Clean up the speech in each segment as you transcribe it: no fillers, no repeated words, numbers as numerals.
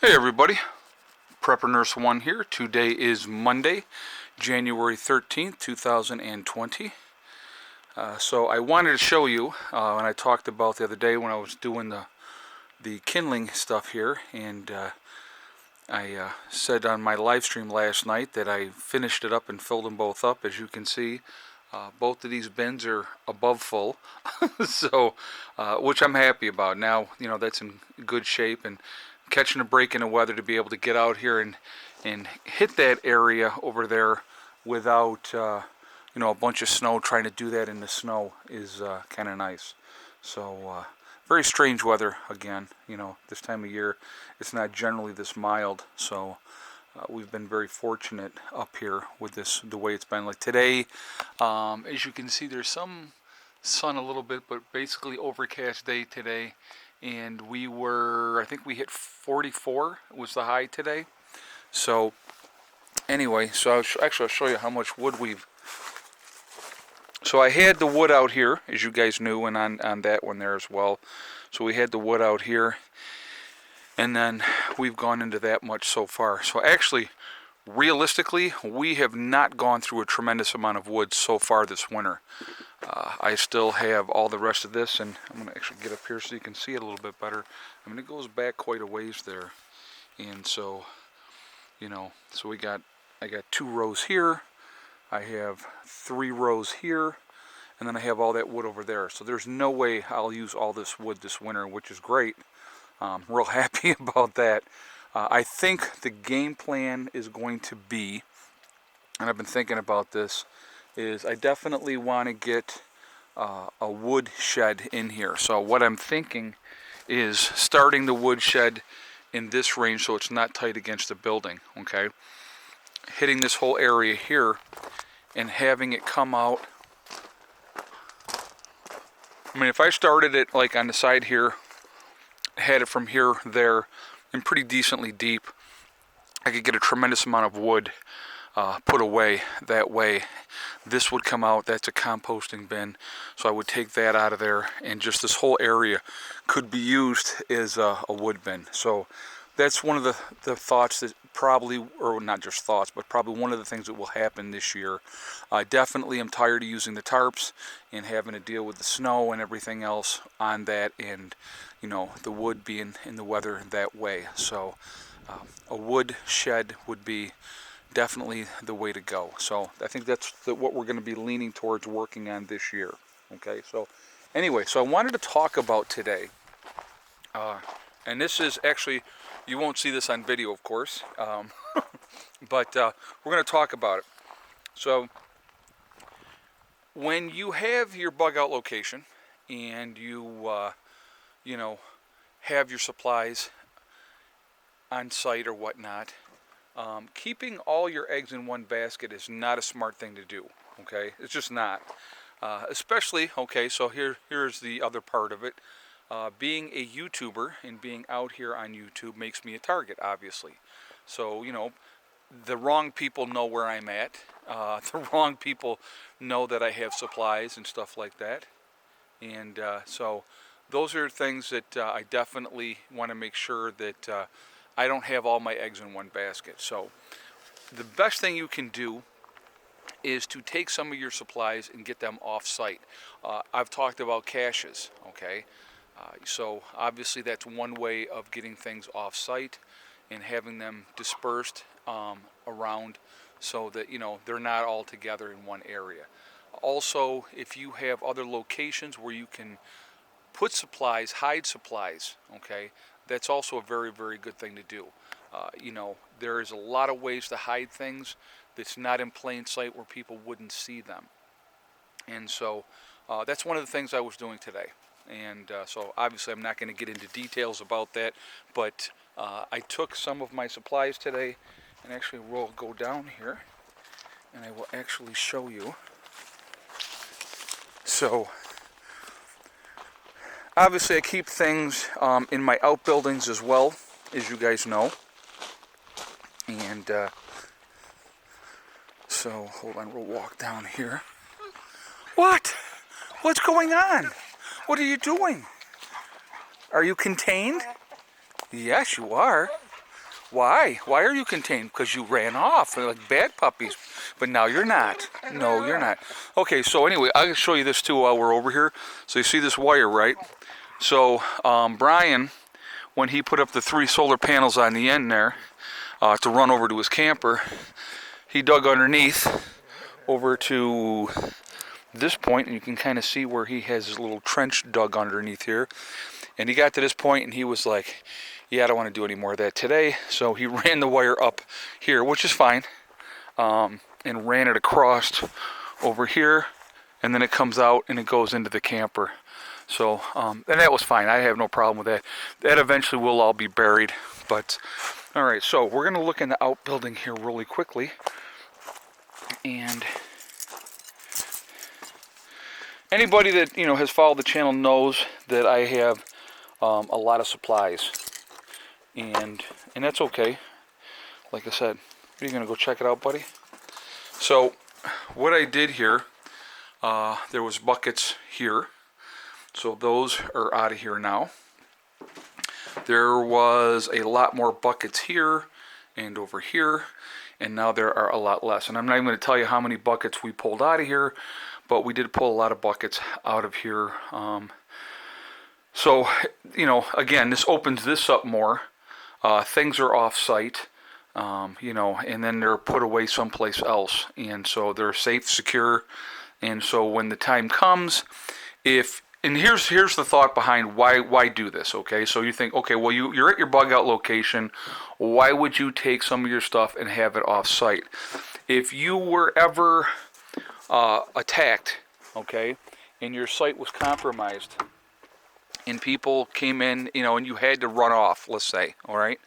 Hey everybody, Prepper Nurse 1 here. Today is Monday, January 13th, 2020. So I wanted to show you, when I talked about the other day when I was doing the kindling stuff here, and I said on my live stream last night that I finished it up and filled them both up. As you can see, both of these bins are above full, so which I'm happy about. Now, that's in good shape, and catching a break in the weather to be able to get out here and hit that area over there without a bunch of snow. Trying to do that in the snow is kind of nice. So very strange weather again. This time of year it's not generally this mild, so we've been very fortunate up here with the way it's been. Like today, as you can see, there's some sun a little bit, but basically overcast day today. And I think we hit 44 was the high today. So anyway, I'll show you how much wood so I had the wood out here, as you guys knew, and on that one there as well. So we had the wood out here, and then we've gone into that much so far. So actually, realistically, we have not gone through a tremendous amount of wood so far this winter. I still have all the rest of this, and I'm going to actually get up here so you can see it a little bit better. It goes back quite a ways there, and so, so I got 2 rows here, I have 3 rows here, and then I have all that wood over there. So there's no way I'll use all this wood this winter, which is great. Real happy about that. I think the game plan is going to be, and I've been thinking about this, is I definitely want to get a wood shed in here. So what I'm thinking is starting the wood shed in this range so it's not tight against the building, okay? Hitting this whole area here and having it come out. If I started it like on the side here, had it from here, there, and pretty decently deep, I could get a tremendous amount of wood put away that way. This would come out. That's a composting bin, so I would take that out of there, and just this whole area could be used as a wood bin. So that's one of the thoughts that probably, or not just thoughts, but probably one of the things that will happen this year. I definitely am tired of using the tarps and having to deal with the snow and everything else on that, and the wood being in the weather that way. So a wood shed would be definitely the way to go. So I think that's what we're going to be leaning towards working on this year. Okay, so anyway, so I wanted to talk about today, and this is actually, you won't see this on video, of course, but we're going to talk about it. So when you have your bug out location and you have your supplies on site or whatnot, keeping all your eggs in one basket is not a smart thing to do. Okay, it's just not. Especially, okay, so here's the other part of it. Being a YouTuber and being out here on YouTube makes me a target, obviously. So the wrong people know where I'm at. The wrong people know that I have supplies and stuff like that. And so those are things that I definitely want to make sure that I don't have all my eggs in one basket. So the best thing you can do is to take some of your supplies and get them off site. I've talked about caches, okay? So obviously that's one way of getting things off site and having them dispersed around so that they're not all together in one area. Also, if you have other locations where you can put supplies, hide supplies, okay, that's also a very, very good thing to do. There is a lot of ways to hide things that's not in plain sight where people wouldn't see them. And so that's one of the things I was doing today. And so obviously I'm not going to get into details about that, but I took some of my supplies today, and actually we'll go down here and I will actually show you. So obviously I keep things in my outbuildings as well, as you guys know. And so hold on, we'll walk down here. What? What's going on? What are you doing? Are you contained? Yes, you are. Why? Why are you contained? Because you ran off like bad puppies. But now you're not. No, you're not. Okay, so anyway, I'll show you this too while we're over here. So you see this wire, right? So Brian, when he put up the 3 solar panels on the end there to run over to his camper, he dug underneath over to this point, and you can kind of see where he has his little trench dug underneath here. And he got to this point and he was like, yeah, I don't want to do any more of that today. So he ran the wire up here, which is fine, and ran it across over here, and then it comes out and it goes into the camper. So, and that was fine. I have no problem with that. That eventually will all be buried. But, all right, so we're going to look into Outbuilding here really quickly. And anybody that, you know, has followed the channel knows that I have a lot of supplies. And that's okay. Like I said, are you going to go check it out, buddy? So, what I did here, there was buckets here. So those are out of here now. There was a lot more buckets here and over here, and now there are a lot less. And I'm not even going to tell you how many buckets we pulled out of here, but we did pull a lot of buckets out of here. So, you know, again, this opens this up more. Things are off-site, you know, and then they're put away someplace else. And so they're safe, secure, and so when the time comes, and here's the thought behind why do this, okay? So you think, okay, well, you're at your bug out location. Why would you take some of your stuff and have it off-site? If you were ever attacked, okay, and your site was compromised, and people came in, you know, and you had to run off, let's say, all right,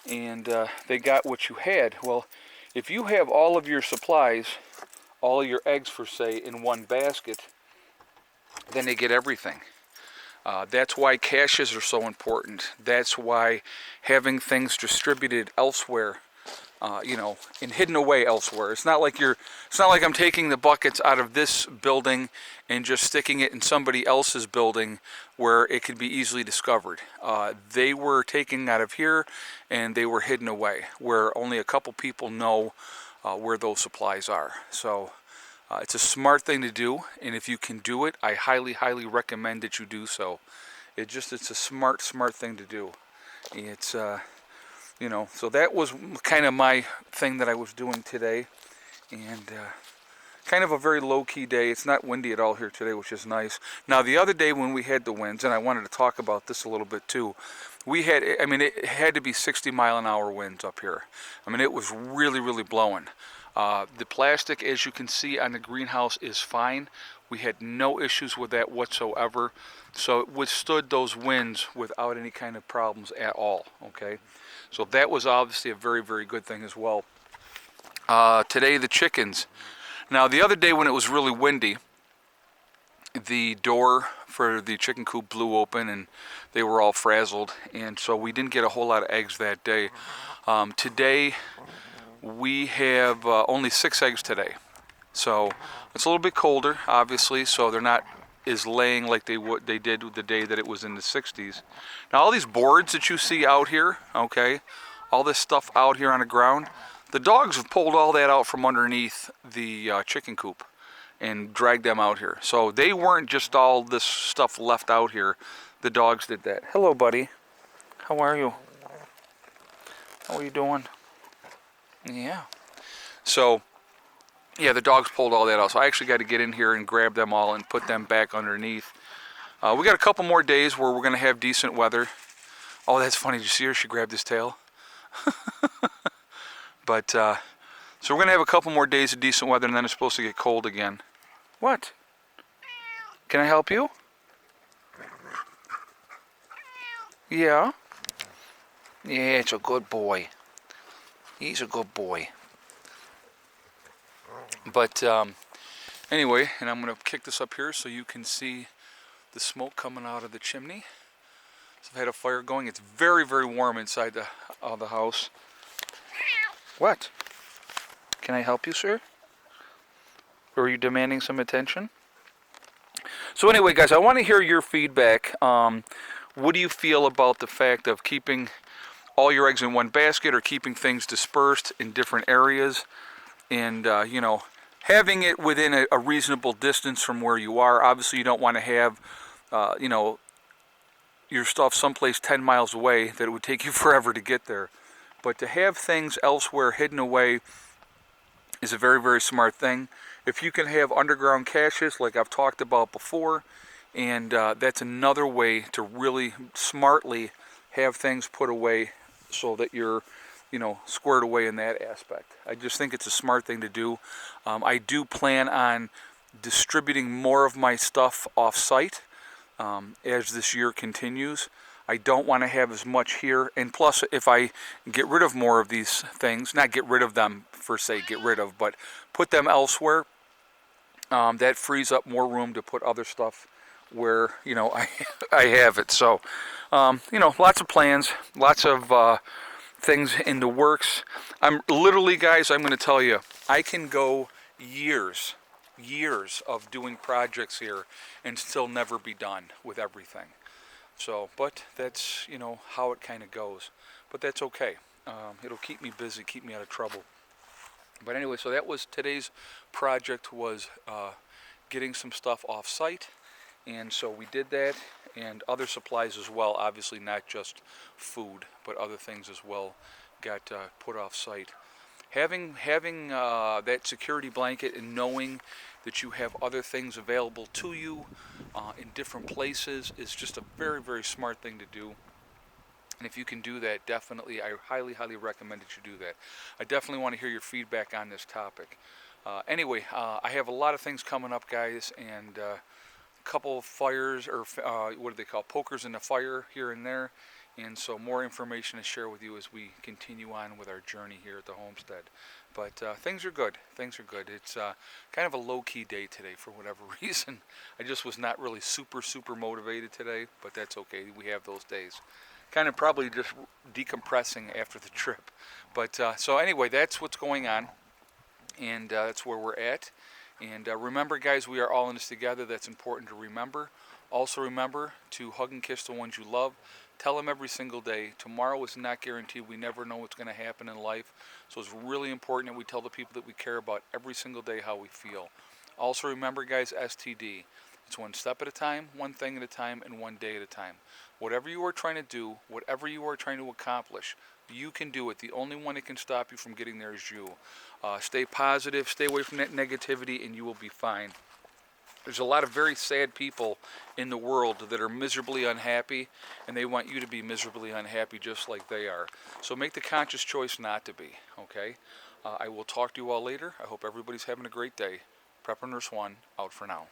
and they got what you had. Well, if you have all of your supplies, all of your eggs, for say, in one basket, then they get everything. That's why caches are so important. That's why having things distributed elsewhere, you know, and hidden away elsewhere. It's not like I'm taking the buckets out of this building and just sticking it in somebody else's building where it could be easily discovered. They were taken out of here and they were hidden away where only a couple people know where those supplies are. So it's a smart thing to do, and if you can do it, I highly, highly recommend that you do so. It's a smart thing to do. It's, you know, so that was kind of my thing that I was doing today, and kind of a very low-key day. It's not windy at all here today, which is nice. Now, the other day when we had the winds, and I wanted to talk about this a little bit too, we had, I mean, it had to be 60-mile-an-hour winds up here. I mean, it was really, really blowing. The plastic, as you can see on the greenhouse, is fine. We had no issues with that whatsoever. So it withstood those winds without any kind of problems at all, okay? So that was obviously a very, very good thing as well. Today, the chickens. Now, the other day when it was really windy, the door for the chicken coop blew open and they were all frazzled. And so we didn't get a whole lot of eggs that day. Today, we have only 6 eggs today, so it's a little bit colder, obviously, so they're not as laying like they did the day that it was in the 60s. Now, all these boards that you see out here, okay, all this stuff out here on the ground, the dogs have pulled all that out from underneath the chicken coop and dragged them out here. So they weren't just all this stuff left out here. The dogs did that. Hello, buddy. How are you? How are you doing? Yeah. So, yeah, the dogs pulled all that out. So I actually got to get in here and grab them all and put them back underneath. We got a couple more days where we're going to have decent weather. Oh, that's funny. Did you see her? She grabbed his tail. But, so we're going to have a couple more days of decent weather, and then it's supposed to get cold again. What? Can I help you? Yeah? Yeah, it's a good boy. He's a good boy. But anyway, and I'm going to kick this up here so you can see the smoke coming out of the chimney. So I've had a fire going. It's very, very warm inside the house. What? Can I help you, sir? Or are you demanding some attention? So anyway, guys, I want to hear your feedback. What do you feel about the fact of keeping all your eggs in one basket or keeping things dispersed in different areas, and you know, having it within a reasonable distance from where you are. Obviously, you don't want to have you know, your stuff someplace 10 miles away that it would take you forever to get there. But to have things elsewhere hidden away is a very, very smart thing. If you can have underground caches like I've talked about before, and that's another way to really smartly have things put away so that you're, you know, squared away in that aspect. I just think it's a smart thing to do. I do plan on distributing more of my stuff off-site as this year continues. I don't want to have as much here, and plus if I get rid of more of these things, not get rid of them per se, get rid of, but put them elsewhere, that frees up more room to put other stuff where, you know, I have it. So, you know, lots of plans, lots of things in the works. I'm literally, guys, I'm going to tell you, I can go years of doing projects here and still never be done with everything. So, but that's, you know, how it kind of goes. But that's okay. It'll keep me busy, keep me out of trouble. But anyway, so that was today's project, was getting some stuff off site. And so we did that, and other supplies as well, obviously not just food, but other things as well got put off site. Having that security blanket and knowing that you have other things available to you in different places is just a very, very smart thing to do. And if you can do that, definitely, I highly, highly recommend that you do that. I definitely want to hear your feedback on this topic. Anyway, I have a lot of things coming up, guys, and a couple of fires, or what do they call, pokers in the fire here and there. And so more information to share with you as we continue on with our journey here at the homestead. But things are good. Things are good. It's kind of a low-key day today for whatever reason. I just was not really super, super motivated today, but that's okay. We have those days. Kind of probably just decompressing after the trip. But so anyway, that's what's going on, and that's where we're at. And remember, guys, we are all in this together. That's important to remember. Also remember to hug and kiss the ones you love. Tell them every single day. Tomorrow is not guaranteed. We never know what's going to happen in life. So it's really important that we tell the people that we care about every single day how we feel. Also remember, guys, STD. It's one step at a time, one thing at a time, and one day at a time. Whatever you are trying to do, whatever you are trying to accomplish, you can do it. The only one that can stop you from getting there is you. Stay positive, stay away from that negativity, and you will be fine. There's a lot of very sad people in the world that are miserably unhappy, and they want you to be miserably unhappy just like they are. So make the conscious choice not to be, okay? I will talk to you all later. I hope everybody's having a great day. Prepper Nurse 1, out for now.